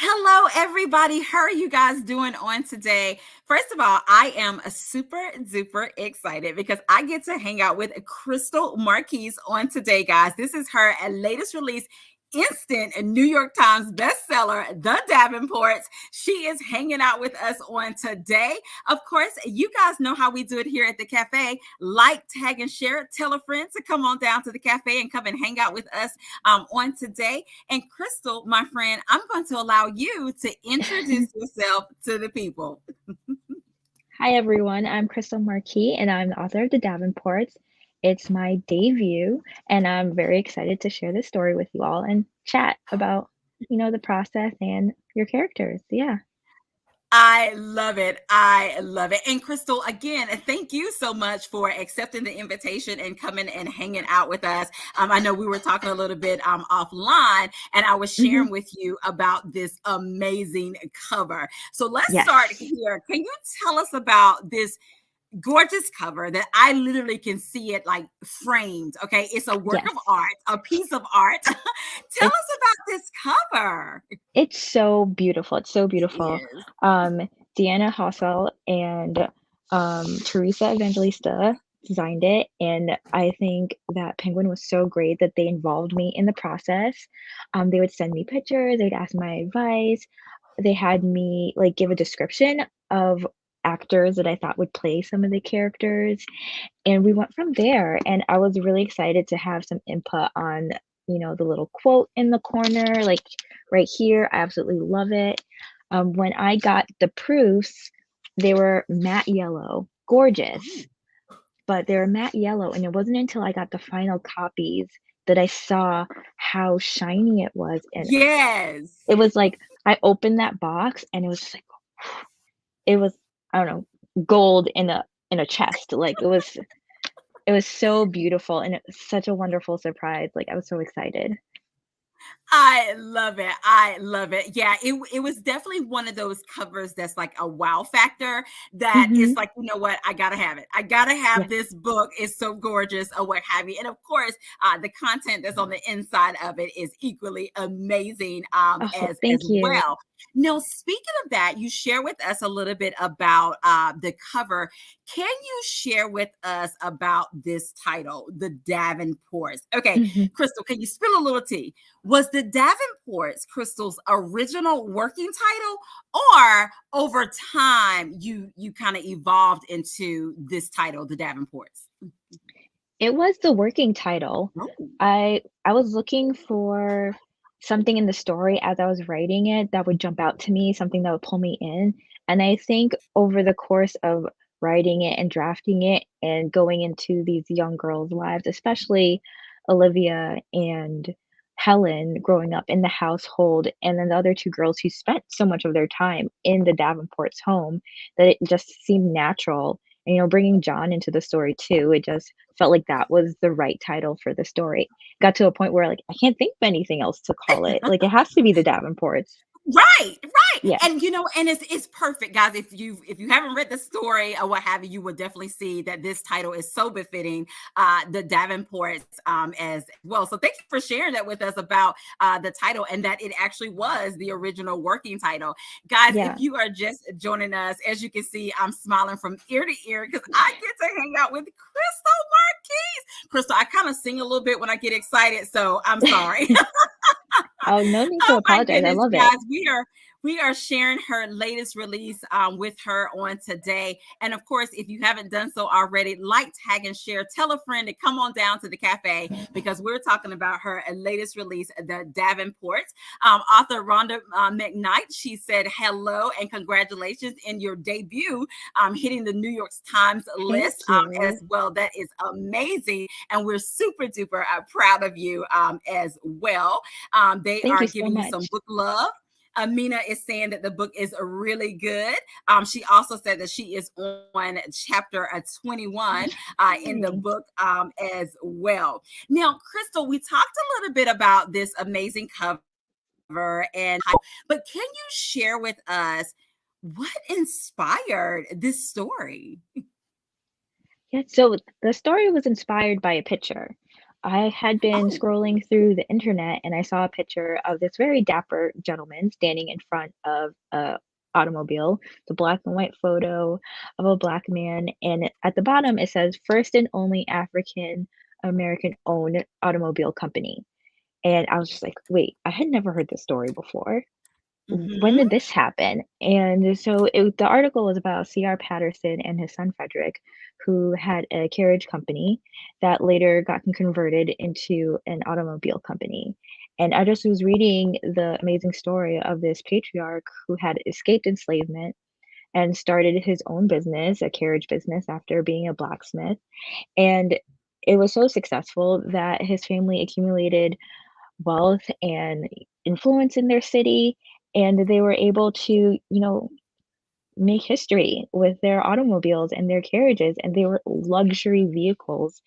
Hello, everybody. How are you guys doing on today? First of all, I am super duper excited because I get to hang out with Krystal Marquis on today, guys. This is her latest release. Instant New York Times bestseller, The Davenports. She is hanging out with us on today. Of course, you guys know how we do it here at the cafe. Like, tag, and share. Tell a friend to come on down to the cafe and come and hang out with us on today. And Krystal, my friend, I'm going to allow you to introduce yourself to the people. Hi everyone, I'm Krystal Marquis and I'm the author of The Davenports. It's my debut and I'm very excited to share this story with you all and chat about, the process and your characters. Yeah. I love it. I love it. And Krystal, again, thank you so much for accepting the invitation and coming and hanging out with us. I know we were talking a little bit offline, and I was hmm sharing with you about this amazing cover. So let's start Yes. here. Can you tell us about this gorgeous cover that I literally can see it like framed? Okay, it's a work of Yes. art, a piece of art. Tell It's us about this cover. it's so beautiful. It's so It beautiful. is. Deanna Hossel and Teresa Evangelista designed it, and I think that Penguin was so great that they involved me in the process. They would send me pictures, they'd ask my advice. They had me like give a description of actors that I thought would play some of the characters, and we went from there. And I was really excited to have some input on, the little quote in the corner, like right here. I absolutely love it. When I got the proofs, they were matte yellow, gorgeous, but they were matte yellow, and it wasn't until I got the final copies that I saw how shiny it was, and Yes. it was like I opened that box and it was just like it was, I don't know, gold in a chest. Like it was so beautiful and it was such a wonderful surprise. Like I was so excited. I love it. I love it. Yeah, it was definitely one of those covers that's like a wow factor that hmm is like, you know what, I gotta have it. I gotta have Yes. this book. It's so gorgeous or what have you. And of course, the content that's on the inside of it is equally amazing Oh, as thank you. well. Now, speaking of that, you share with us a little bit about the cover. Can you share with us about this title, The Davenports? Okay, hmm Krystal, can you spill a little tea? Was the Davenports Krystal's original working title, or over time you kind of evolved into this title, the Davenports? It was the working title. Oh, I was looking for something in the story as I was writing it that would jump out to me, something that would pull me in. And I think over the course of writing it and drafting it and going into these young girls' lives, especially Olivia and Helen growing up in the household, and then the other two girls who spent so much of their time in the Davenport's home, that it just seemed natural. And, bringing John into the story too, it just felt like that was the right title for the story. Got to a point where, like, I can't think of anything else to call it. Like, it has to be the Davenports. right, right. Yeah. And and it's perfect, guys. If you haven't read the story or what have you, you would definitely see that this title is so befitting the Davenports as well. So thank you for sharing that with us about the title, and that it actually was the original working title. Guys, if Yeah. you are just joining us, as you can see, I'm smiling from ear to ear because I get to hang out with Krystal Marquis. Krystal, I kind of sing a little bit when I get excited, so I'm sorry. Oh, no need to Oh my apologize. I goodness, love it. guys, we are sharing her latest release with her on today. And of course, if you haven't done so already, like, tag, and share. Tell a friend to come on down to the cafe because we're talking about her latest release, The Davenports. Author Rhonda McKnight, she said hello and congratulations in your debut, hitting the New York Times Thank list you. as well. That is amazing, and we're super duper proud of you as well. They Thank are you so giving you some much. book love. Amina is saying that the book is really good. She also said that she is on chapter 21 in the Yay. book as well. Now, Krystal, we talked a little bit about this amazing cover, but can you share with us what inspired this story? Yeah, so the story was inspired by a picture. I had been Oh. scrolling through the internet and I saw a picture of this very dapper gentleman standing in front of a automobile. It's a black and white photo of a black man, and at the bottom it says first and only African American owned automobile company. And I was just like, wait, I had never heard this story before. When Mhm. did this happen? And so the article was about C.R. Patterson and his son Frederick, who had a carriage company that later got converted into an automobile company. And I just was reading the amazing story of this patriarch who had escaped enslavement and started his own business, a carriage business, after being a blacksmith. And it was so successful that his family accumulated wealth and influence in their city, and they were able to, make history with their automobiles and their carriages, and they were luxury vehicles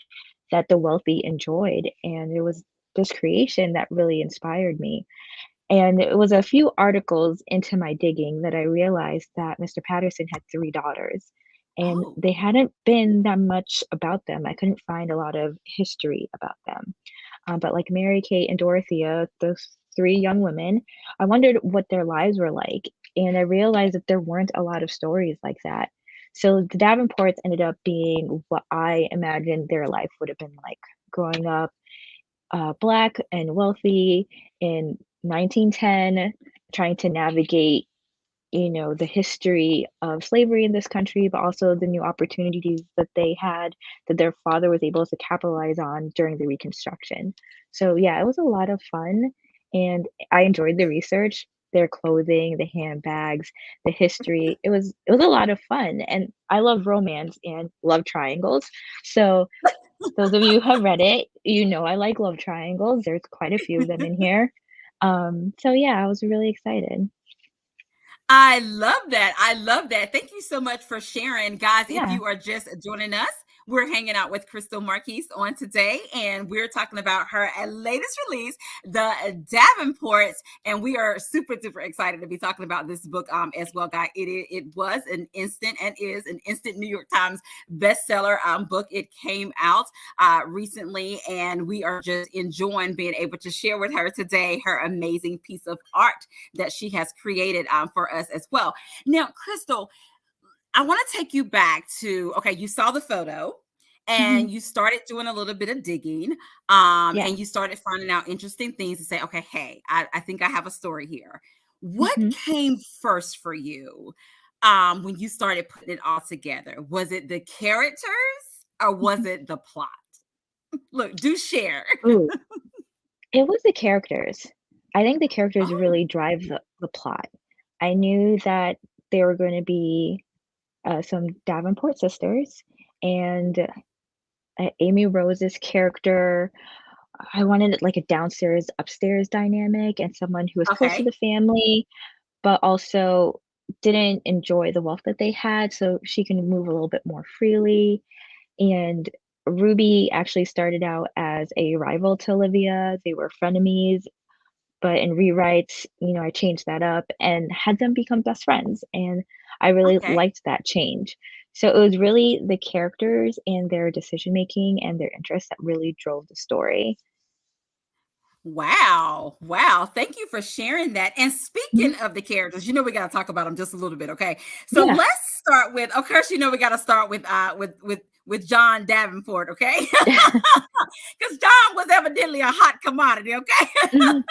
that the wealthy enjoyed, and it was this creation that really inspired me. And it was a few articles into my digging that I realized that Mr. Patterson had 3 daughters, and Oh. they hadn't been that much about them. I couldn't find a lot of history about them. But like Mary Kate and Dorothea, those 3 young women, I wondered what their lives were like, and I realized that there weren't a lot of stories like that. So the Davenports ended up being what I imagined their life would have been like growing up, Black and wealthy in 1910, trying to navigate, the history of slavery in this country, but also the new opportunities that they had that their father was able to capitalize on during the Reconstruction. So yeah, it was a lot of fun, and I enjoyed the research, their clothing, the handbags, the history. It was a lot of fun, and I love romance and love triangles. So those of you who have read it, I like love triangles. There's quite a few of them in here. So yeah, I was really excited. I love that. I love that. Thank you so much for sharing. Guys, if Yeah. you are just joining us, we're hanging out with Krystal Marquis on today, and we're talking about her latest release, The Davenports. And we are super, super excited to be talking about this book as well, guy. It was an instant and is an instant New York Times bestseller book. It came out recently, and we are just enjoying being able to share with her today her amazing piece of art that she has created for us as well. Now, Krystal, I want to take you back to okay, you saw the photo Mhm. and you started doing a little bit of digging Yeah. and you started finding out interesting things to say, okay, hey, I think I have a story here. What Mhm. came first for you when you started putting it all together? Was it the characters or was Mhm. it the plot? Look, do share. Ooh, it was the characters. I think the characters Oh, really drive the plot. I knew that there were gonna be, some Davenport sisters, and, Amy Rose's character, I wanted, like, a downstairs, upstairs dynamic and someone who was close to okay. the family, but also didn't enjoy the wealth that they had, so she can move a little bit more freely. And Ruby actually started out as a rival to Olivia. They were frenemies, but in rewrites, I changed that up and had them become best friends. And I really Okay. liked that change. So it was really the characters and their decision making and their interests that really drove the story. Wow. Wow. Thank you for sharing that. And Mhm. speaking of the characters, we got to talk about them just a little bit, okay? So Yeah. let's start with of course we got to start with John Davenport, okay? Cuz John was evidently a hot commodity, okay? Mhm.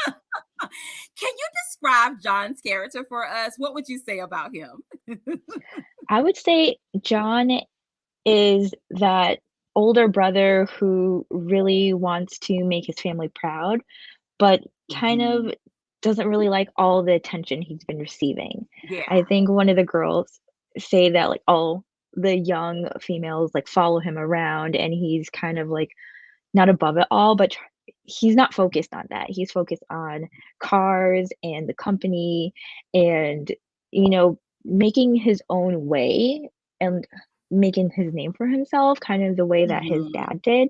Can you describe John's character for us? What would you say about him? I would say John is that older brother who really wants to make his family proud, but kind Mhm. of doesn't really like all the attention he's been receiving. I Yeah. think one of the girls say that, like, all the young females, like, follow him around, and he's kind of, like, not above it all, but he's not focused on that. He's focused on cars and the company and, making his own way and making his name for himself kind of the way that his Mhm. dad did.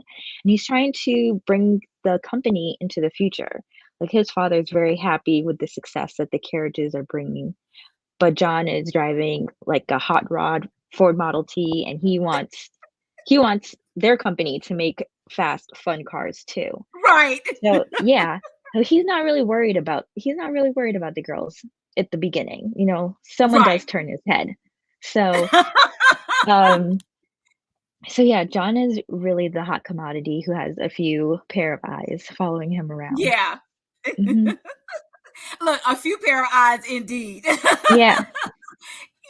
And he's trying to bring the company into the future. Like, his father's very happy with the success that the carriages are bringing, but John is driving like a hot rod Ford Model T, and he wants their company to make fast, fun cars too. Right. So, yeah, so he's not really worried about the girls at the beginning, someone Right. does turn his head. So, um so yeah, John is really the hot commodity who has a few pair of eyes following him around. Yeah. Mhm. Look, a few pair of eyes indeed. Yeah.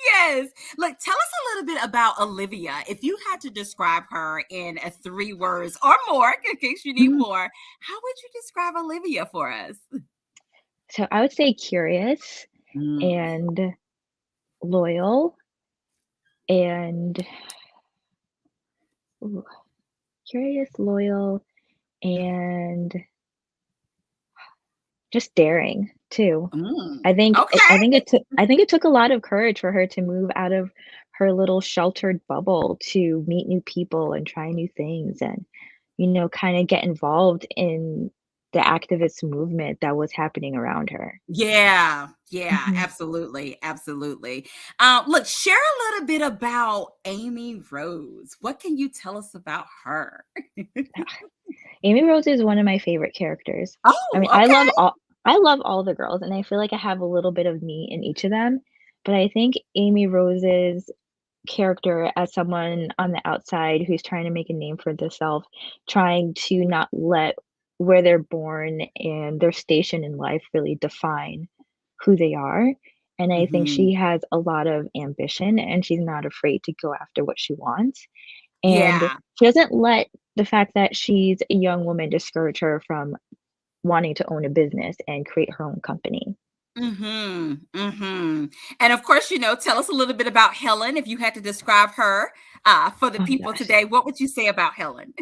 Yes. Look, tell us a little bit about Olivia. If you had to describe her in 3 words or more, in case you need Mhm. more, how would you describe Olivia for us? So I would say curious Mm. and loyal and ooh, curious, loyal, and just daring too. Mm. I Okay. think it took a lot of courage for her to move out of her little sheltered bubble to meet new people and try new things and, kinda get involved in the activist movement that was happening around her. Yeah, yeah, Mhm. absolutely, absolutely. Look, share a little bit about Amy Rose. What can you tell us about her? Amy Rose is one of my favorite characters. I mean, Oh, okay. I love all the girls, and I feel like I have a little bit of me in each of them, but I think Amy Rose's character as someone on the outside who's trying to make a name for themselves, trying to not let where they're born and their station in life really define who they are. And I think Hmm. she has a lot of ambition and she's not afraid to go after what she wants. And Yeah. she doesn't let the fact that she's a young woman discourage her from wanting to own a business and create her own company. Hmm. Hmm. And of course, tell us a little bit about Helen. If you had to describe her for the Oh my people gosh. today, what would you say about Helen?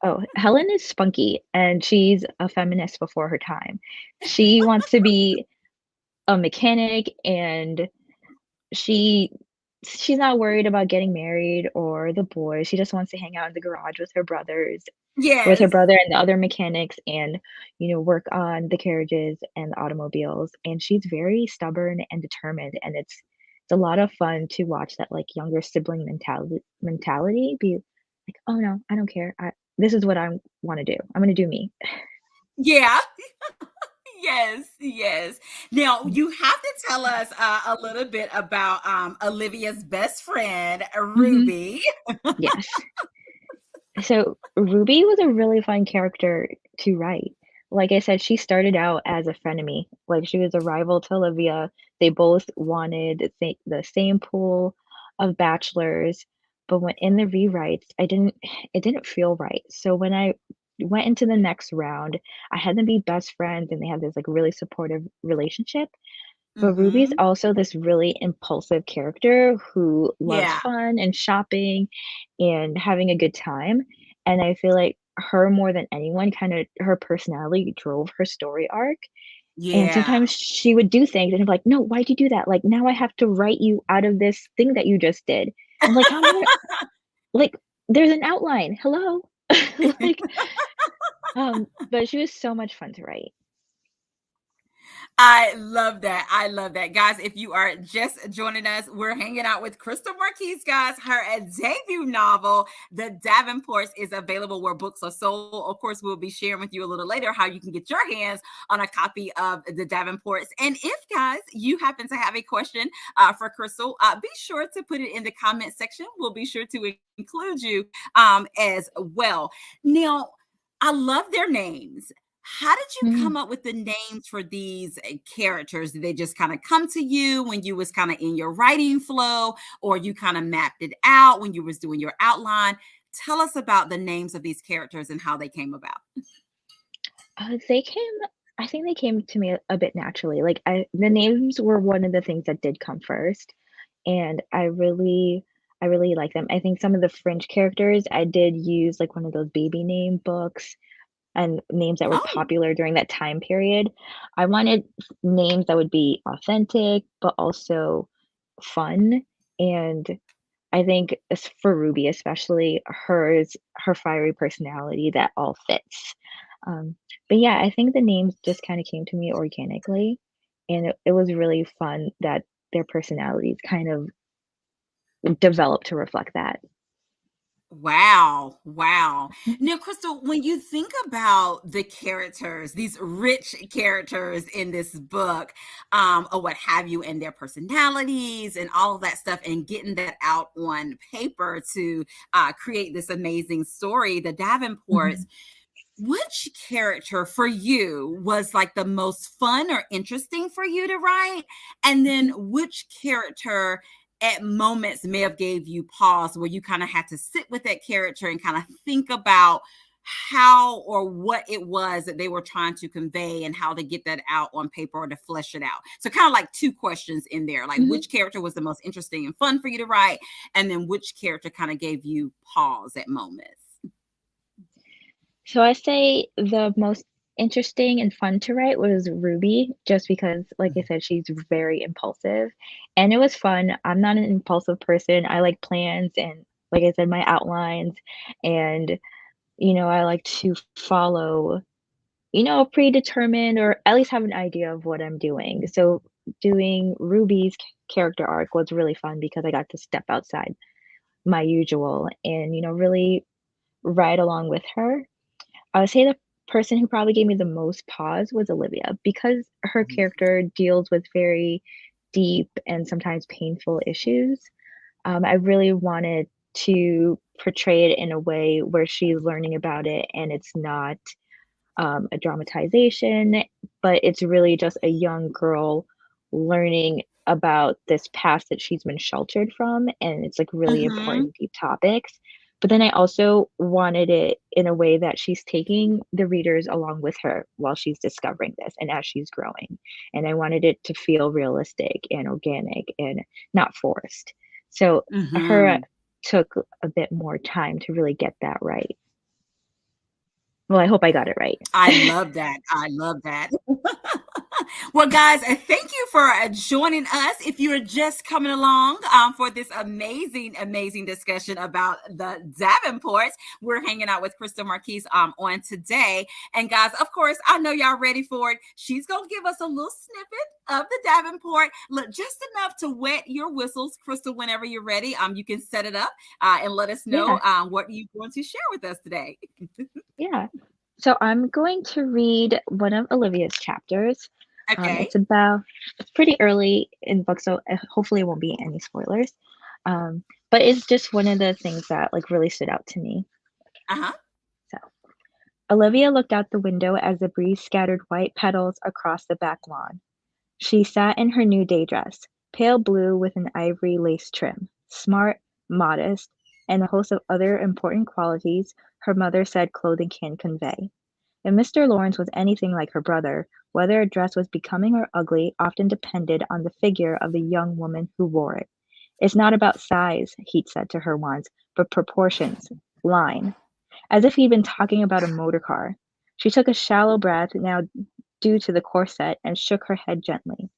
Oh, Helen is spunky and she's a feminist before her time. She wants to be a mechanic and she she's not worried about getting married or the boys. She just wants to hang out in the garage with her Yes. brother and the other mechanics and, work on the carriages and the automobiles. And she's very stubborn and determined. And it's a lot of fun to watch that like younger sibling mentality be like, oh no, I don't care. This is what I want to do. I'm gonna do me. Yeah. Yes, yes. Now you have to tell us a little bit about Olivia's best friend, Hmm. Ruby. Yes. So Ruby was a really fun character to write. Like I said, she started out as a frenemy. Like she was a rival to Olivia. They both wanted the same pool of bachelors, but when in the rewrites, it didn't feel right. So when I went into the next round, I had them be best friends and they had this like really supportive relationship. But Ruby's Hmm. also this really impulsive character who loves Yeah, fun and shopping and having a good time, and I feel like her more than anyone, kinda her personality drove her story arc, and yeah. sometimes she would do things and I'm like, "No, why'd you do that? Like, now I have to write you out of this thing that you just did." I'm like, "How am I gonna like, there's an outline, hello?" Like, but she was so much fun to write. I love that. I love that. Guys, if you are just joining us, we're hanging out with Krystal Marquis, guys. Her debut novel, The Davenports, is available where books are sold. Of course, we'll be sharing with you a little later how you can get your hands on a copy of The Davenports. And if, guys, you happen to have a question for Krystal, be sure to put it in the comment section. We'll be sure to include you as well. Now, I love their names. How did you Mhm. come up with the names for these characters? Did they just kind of come to you when you was kind of in your writing flow, or you kind of mapped it out when you was doing your outline? Tell us about the names of these characters and how they came about. They came I think they came to me a bit naturally, like, the names were one of the things that did come first, and I really like them. I think some of the fringe characters, I did use, like, one of those baby name books and names that were Oh, popular during that time period. I wanted names that would be authentic, but also fun, and I think as for Ruby, especially her fiery personality that all fits. Um, but yeah, I think the names just kind of came to me organically, and it was really fun that their personalities kind of developed to reflect that. Wow. Wow. Now, Crystal, when you think about the characters, these rich characters in this book, or what have you, and their personalities and all of that stuff, and getting that out on paper to create this amazing story, the Davenports, Mhm. which character for you was like the most fun or interesting for you to write? And then Mhm. which character at moments may have gave you pause where you kind of had to sit with that character and kind of think about how or what it was that they were trying to convey and how to get that out on paper or to flesh it out. So kind of like two questions in there, like Mhm. which character was the most interesting and fun for you to write, and then which character kind of gave you pause at moments. So I say the most interesting and fun to write was Ruby, just because, like I said, she's very impulsive, and it was fun. I'm not an impulsive person. I like plans and, like I said, my outlines, and I like to follow, a predetermined or at least have an idea of what I'm doing. So doing Ruby's character arc was really fun because I got to step outside my usual and, really ride along with her. I would say the person who probably gave me the most pause was Olivia because her character deals with very deep and sometimes painful issues. I really wanted to portray it in a way where she's learning about it and it's not a dramatization, but it's really just a young girl learning about this past that she's been sheltered from, and it's like really Mm-hmm. important, deep topics. But then I also wanted it in a way that she's taking the readers along with her while she's discovering this and as she's growing. And I wanted it to feel realistic and organic and not forced. So her Mm-hmm. took a bit more time to really get that right. Well, I hope I got it right. I love that. I love that. Well, guys, thank you for joining us. If you're just coming along for this amazing, amazing discussion about the Davenports, we're hanging out with Krystal Marquis on today. And guys, of course, I know y'all ready for it. She's going to give us a little snippet of the Davenport. Look, just enough to wet your whistles, Krystal, whenever you're ready. You can set it up and let us know Yeah, what you're going to share with us today. yeah. So I'm going to read one of Olivia's chapters. Okay. It's pretty early in the book, so hopefully it won't be any spoilers. But it's just one of the things that like really stood out to me. Uh-huh. So Olivia looked out the window as the breeze scattered white petals across the back lawn. She sat in her new day dress, pale blue with an ivory lace trim, smart, modest, and a host of other important qualities her mother said clothing can convey. If Mr. Lawrence was anything like her brother, whether a dress was becoming or ugly often depended on the figure of the young woman who wore it. It's not about size, he'd said to her once, but proportions, line, as if he'd been talking about a motor car. She took a shallow breath, now due to the corset, and shook her head gently.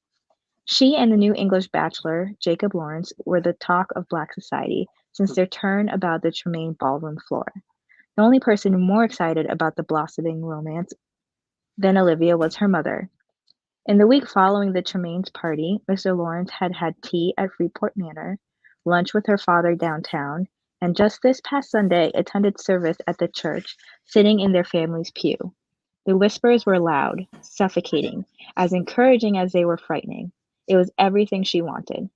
She and the new English bachelor, Jacob Lawrence, were the talk of black society since their turn about the Tremaine ballroom floor. The only person more excited about the blossoming romance than Olivia was her mother. In the week following the Tremaines' party, Mr. Lawrence had had tea at Freeport Manor, lunch with her father downtown, and just this past Sunday attended service at the church, sitting in their family's pew. The whispers were loud, suffocating, as encouraging as they were frightening. It was everything she wanted.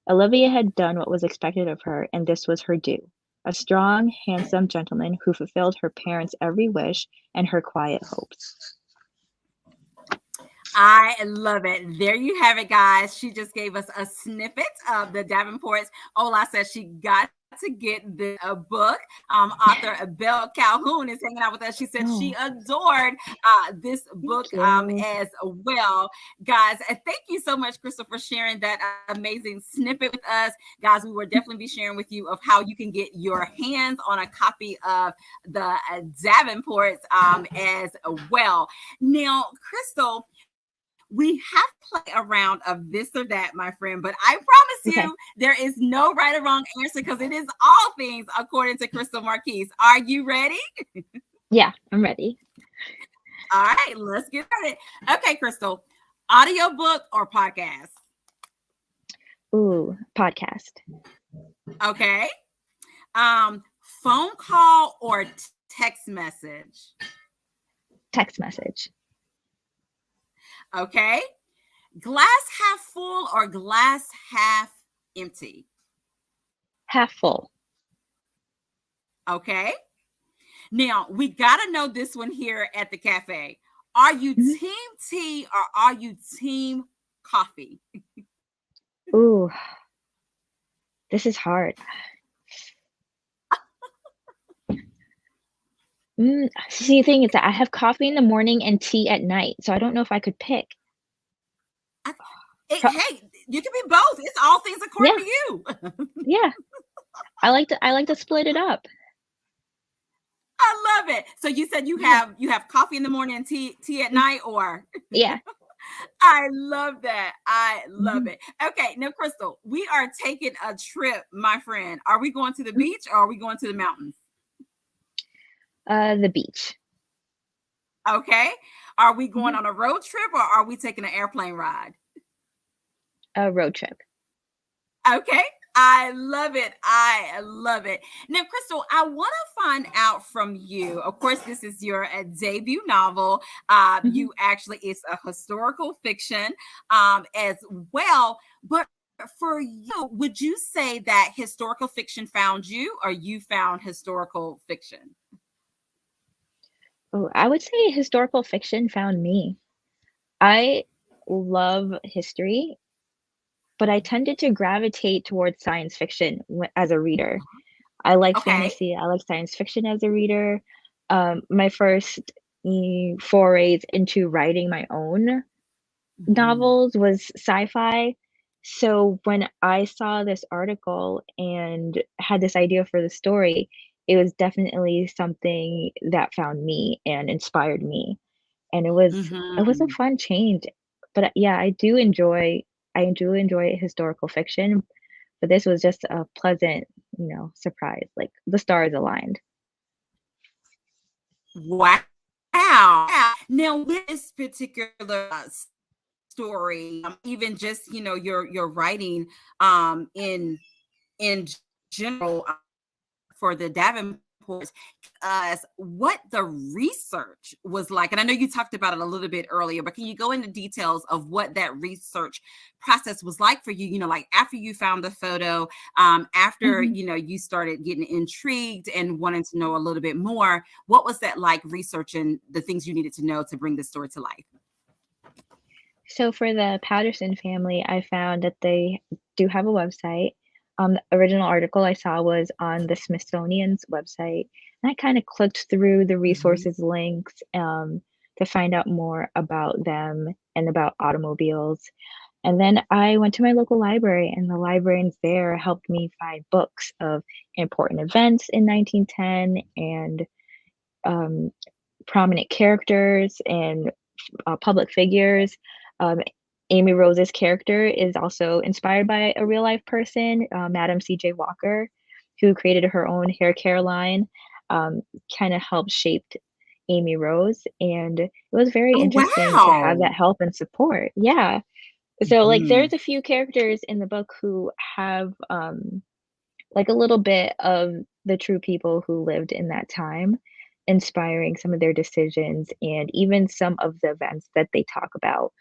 Olivia had done what was expected of her, and this was her due. A strong, handsome gentleman who fulfilled her parents' every wish and her quiet hopes. I love it. There you have it, guys. She just gave us a snippet of the Davenports. Ola says she got to get the book. Author Belle Calhoun is hanging out with us. She said she Oh, adored this thank book you. as well. Guys, thank you so much, Crystal, for sharing that amazing snippet with us. Guys, we will definitely be sharing with you of how you can get your hands on a copy of the Davenports as well. Now, Crystal, we have play around of this or that, my friend, but I promise Okay. you there is no right or wrong answer because it is all things according to Krystal Marquis. Are you ready? Yeah, I'm ready. All right, let's get started. Okay, Crystal, audiobook or podcast? Ooh, podcast. Okay. Um, phone call or text message? Text message. Okay. Glass half full or glass half empty? Half full. Okay. Now, we got to know this one here at the cafe. Are you Mhm. team tea or are you team coffee? Ooh, this is hard. See, the thing is that I have coffee in the morning and tea at night, so I don't know if I could pick. I, Pro hey, you can be both. It's all things according Yeah, to you. yeah. I like to split it up. I love it. So you said Yeah. you have coffee in the morning and tea at Mm, night, or yeah. I love that. I love Mhm, it. Okay, now Krystal, we are taking a trip, my friend. Are we going to the mhm. beach or are we going to the mountains? The beach. Okay. Are we going Mhm. on a road trip or are we taking an airplane ride? A road trip. Okay. I love it. I love it. Now, Krystal, I want to find out from you. Of course, this is your debut novel. Mhm. You actually, it's a historical fiction as well. But for you, would you say that historical fiction found you or you found historical fiction? Oh, I would say historical fiction found me. I love history, but I tended to gravitate towards science fiction as a reader. I like Okay. fantasy, I like science fiction as a reader. My first forays into writing my own Mhm. novels was sci-fi. So when I saw this article and had this idea for the story, it was definitely something that found me and inspired me. And it was a Mhm. fun change. But yeah, I do enjoy historical fiction, but this was just a pleasant, surprise. Like the stars aligned. Wow. Wow. Now, with this particular story, even just your writing in general for the Davenports, us what the research was like. And I know you talked about it a little bit earlier, but can you go into details of what that research process was like for you? Like after you found the photo, after Mhm. you started getting intrigued and wanting to know a little bit more, what was that like researching the things you needed to know to bring the story to life? So for the Patterson family, I found that they do have a website. The original article I saw was on the Smithsonian's website, and I kind of clicked through the Mhm. resources links to find out more about them and about automobiles. And then I went to my local library, and the librarians there helped me find books of important events in 1910 and um, prominent characters and public figures. Um, Amy Rose's character is also inspired by a real life person, Madam C.J. Walker, who created her own hair care line, kind of helped shape Amy Rose. And it was very Oh, interesting to have wow. that help and support. Yeah. So, like, Mhm. there's a few characters in the book who have, like, a little bit of the true people who lived in that time, inspiring some of their decisions, and even some of the events that they talk about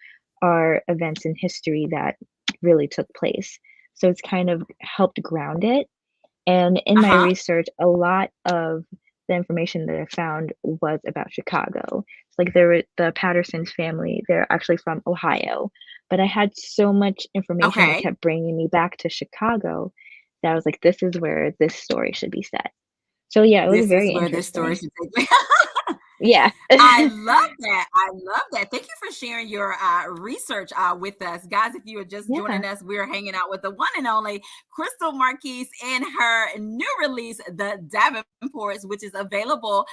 are events in history that really took place. So it's kind of helped ground it, and in my Uh-huh. research, a lot of the information that I found was about Chicago. It's like there were the Patterson's family, they're actually from Ohio, but I had so much information that Okay. kept bringing me back to Chicago that I was like, "This is where this story should be set." So, yeah, it was This is very where this story interesting. should take place. Yeah. I love that. I love that. Thank you for sharing your research with us. Guys, if you are just Yeah. joining us, we're hanging out with the one and only Krystal Marquis and her new release, The Davenports, which is available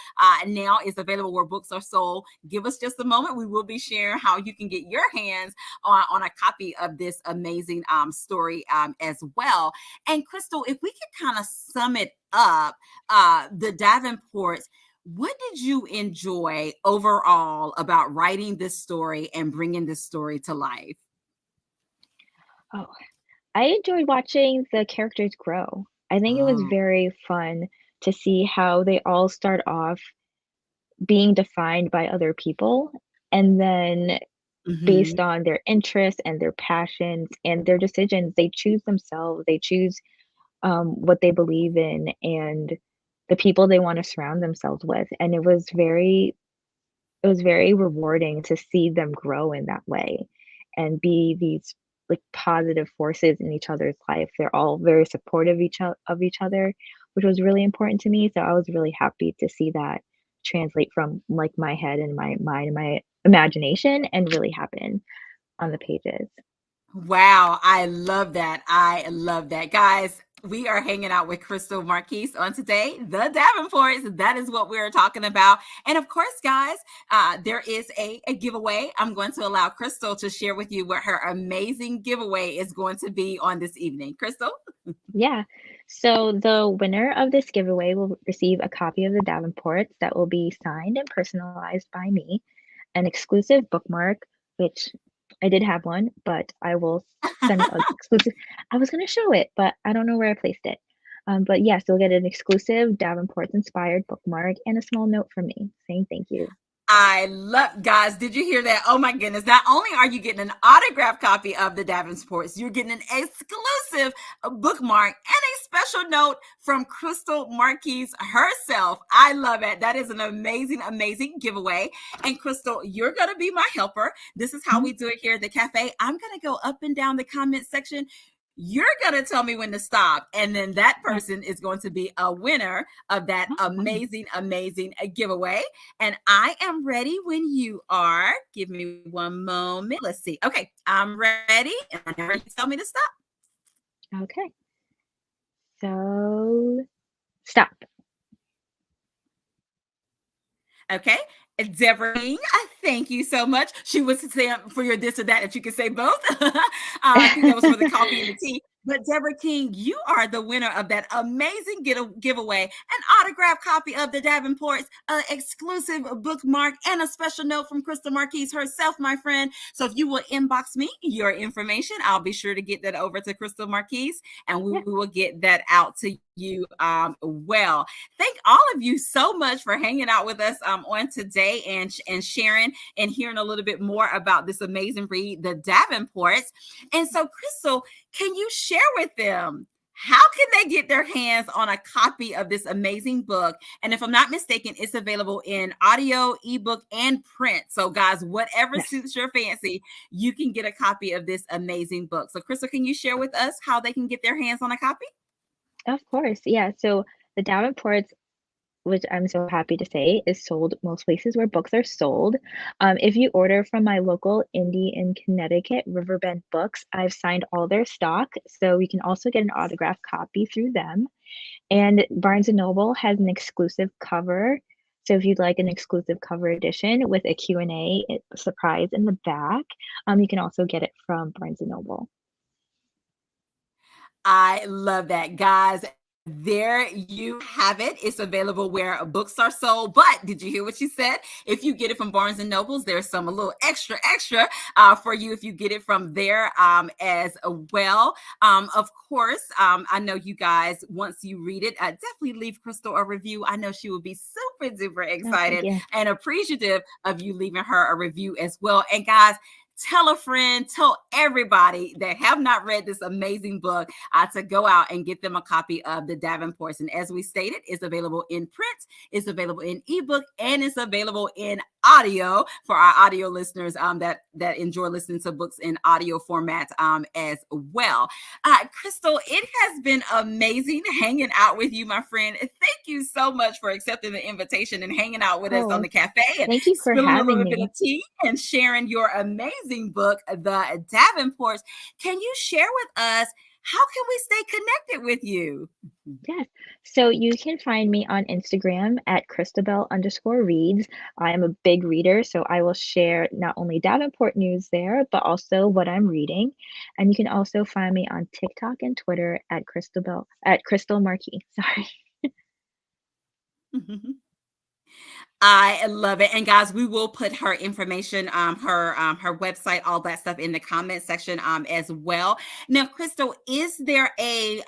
now, is available where books are sold. Give us just a moment. We will be sharing how you can get your hands on a copy of this amazing story as well. And Krystal, if we could kind of sum it up, The Davenports, what did you enjoy overall about writing this story and bringing this story to life? Oh, I enjoyed watching the characters grow. I think it was Oh, very fun to see how they all start off being defined by other people, and then Mhm. based on their interests and their passions and their decisions, they choose themselves, they choose, what they believe in and the people they wanna surround themselves with, and it was very rewarding to see them grow in that way and be these, like, positive forces in each other's life. They're all very supportive of each other, which was really important to me, so I was really happy to see that translate from, like, my head and my mind and my imagination and really happen on the pages. Wow, I love that. I love that. Guys, we are hanging out with Krystal Marquis on today, the Davenports. That is what we're talking about. And of course, guys, there is a giveaway. I'm going to allow Krystal to share with you what her amazing giveaway is going to be on this evening. Krystal? Yeah. So the winner of this giveaway will receive a copy of the Davenports that will be signed and personalized by me, an exclusive bookmark, which I did have one, but I will send an exclusive. I was gonna show it, but I don't know where I placed it. But yes, you'll get an exclusive Davenports inspired bookmark and a small note from me saying thank you. I love, guys. Did you hear that? Oh my goodness. Not only are you getting an autographed copy of the Davenports, you're getting an exclusive bookmark and a special note from Krystal Marquis herself. I love it. That is an amazing, amazing giveaway. And Krystal, you're going to be my helper. This is how Mhm. we do it here at the cafe. I'm going to go up and down the comment section. You're going to tell me when to stop. And then that Yeah. person is going to be a winner of that Oh, fun. amazing, amazing giveaway. And I am ready when you are. Give me one moment. Let's see. Okay, I'm ready. And whenever you tell me to stop. Okay. So stop. Okay. Deborah King, thank you so much. She was saying for your this or that you can say both. I think that was for the coffee and the tea. But Deborah King, you are the winner of that amazing giveaway, an autographed copy of the Davenports, an exclusive bookmark, and a special note from Krystal Marquis herself, my friend. So if you will inbox me your information, I'll be sure to get that over to Krystal Marquis, and we Yeah. will get that out to you well. Thank all of you so much for hanging out with us on today and sharing and hearing a little bit more about this amazing read, The Davenports. And so, Krystal, can you share with them how can they get their hands on a copy of this amazing book? And if I'm not mistaken, it's available in audio, ebook, and print. So, guys, whatever Yes. suits your fancy, you can get a copy of this amazing book. So, Krystal, can you share with us how they can get their hands on a copy? Of course. Yeah. So the Davenports, which I'm so happy to say, is sold most places where books are sold. If you order from my local indie in Connecticut, Riverbend Books, I've signed all their stock, so you can also get an autographed copy through them. And Barnes& and Noble has an exclusive cover. So if you'd like an exclusive cover edition with a Q&A surprise in the back, you can also get it from Barnes& and Noble. I love that, guys. There you have it. It's available where books are sold. But did you hear what she said? If you get it from Barnes and Nobles, there's some a little extra for you if you get it from there as well. Of course, I know you guys, once you read it, definitely leave Krystal a review. I know she will be super duper Oh, thank excited you. and appreciative of you leaving her a review as well. And guys, tell a friend, tell everybody that have not read this amazing book to go out and get them a copy of the Davenports. And as we stated, it's available in print, it's available in ebook, and it's available in audio for our audio listeners that enjoy listening to books in audio format as well. Krystal, it has been amazing hanging out with you, my friend. Thank you so much for accepting the invitation and hanging out with us on Oh, the cafe and thank you for spilling a having little bit of me. tea and sharing your amazing book, The Davenports. Can you share with us how can we stay connected with you? Yes. So you can find me on Instagram at Christabel_reads. I am a big reader, so I will share not only Davenport news there, but also what I'm reading. And you can also find me on TikTok and Twitter at Krystal Marquis. Sorry. I love it. And guys, we will put her information, her website, all that stuff in the comment section as well. Now, Krystal, is there a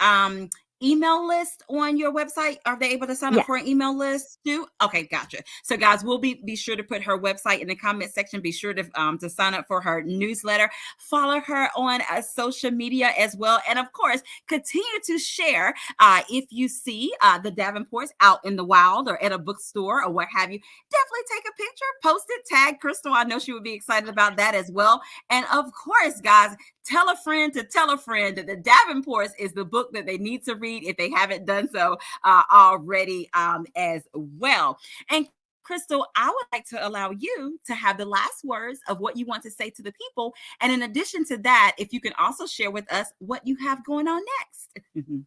email list on your website? Are they able to sign up Yes. for an email list too? Okay, gotcha. So guys, we'll be sure to put her website in the comment section. Be sure to sign up for her newsletter. Follow her on social media as well, and of course, continue to share if you see the Davenports out in the wild or at a bookstore or what have you. Definitely take a picture, post it, tag Krystal. I know she would be excited about that as well. And of course, guys, tell a friend to tell a friend that the Davenports is the book that they need to read if they haven't done so already as well. And Krystal, I would like to allow you to have the last words of what you want to say to the people. And in addition to that, if you can also share with us what you have going on next.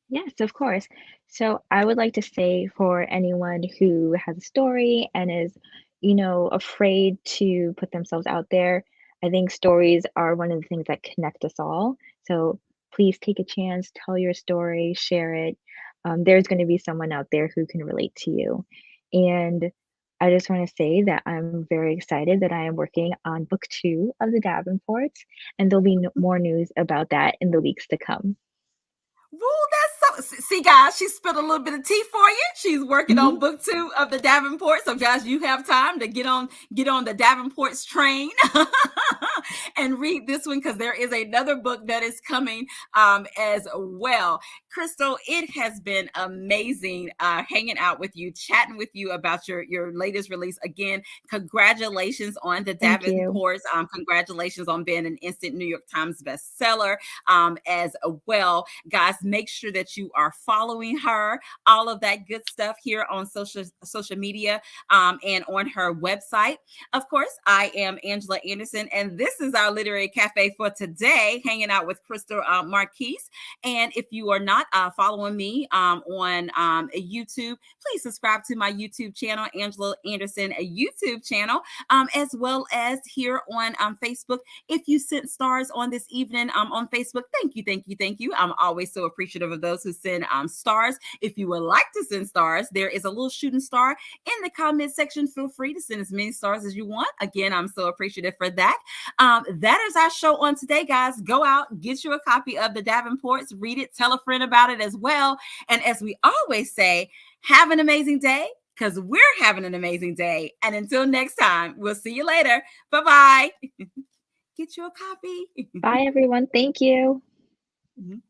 Yes, of course. So I would like to say for anyone who has a story and is, afraid to put themselves out there, I think stories are one of the things that connect us all. So please take a chance, tell your story, share it. There's going to be someone out there who can relate to you. And I just want to say that I'm very excited that I am working on book two of the Davenports, and there'll be more news about that in the weeks to come. Woo, that's so. See, guys, she spilled a little bit of tea for you. She's working on Mhm. book two of the Davenport. So, guys, you have time to get on the Davenport's train and read this one because there is another book that is coming as well. Krystal, it has been amazing hanging out with you, chatting with you about your latest release. Again, congratulations on the Thank you. Davenports. Congratulations on being an instant New York Times bestseller as well. Guys, make sure that you are following her, all of that good stuff here on social media and on her website. Of course, I am Angela Anderson, and this is our literary cafe for today, hanging out with Krystal Marquis. And if you are not following me on YouTube, please subscribe to my YouTube channel, Angela Anderson, a YouTube channel, as well as here on Facebook. If you sent stars on this evening on Facebook, thank you, thank you, thank you. I'm always so appreciative of those who send stars. If you would like to send stars, there is a little shooting star in the comment section. Feel free to send as many stars as you want. Again, I'm so appreciative for that. That is our show on today, guys. Go out, get you a copy of the Davenports, read it, tell a friend about it as well. And as we always say, have an amazing day because we're having an amazing day. And until next time, we'll see you later. Bye-bye. Get you a copy. Bye, everyone. Thank you. Mhm.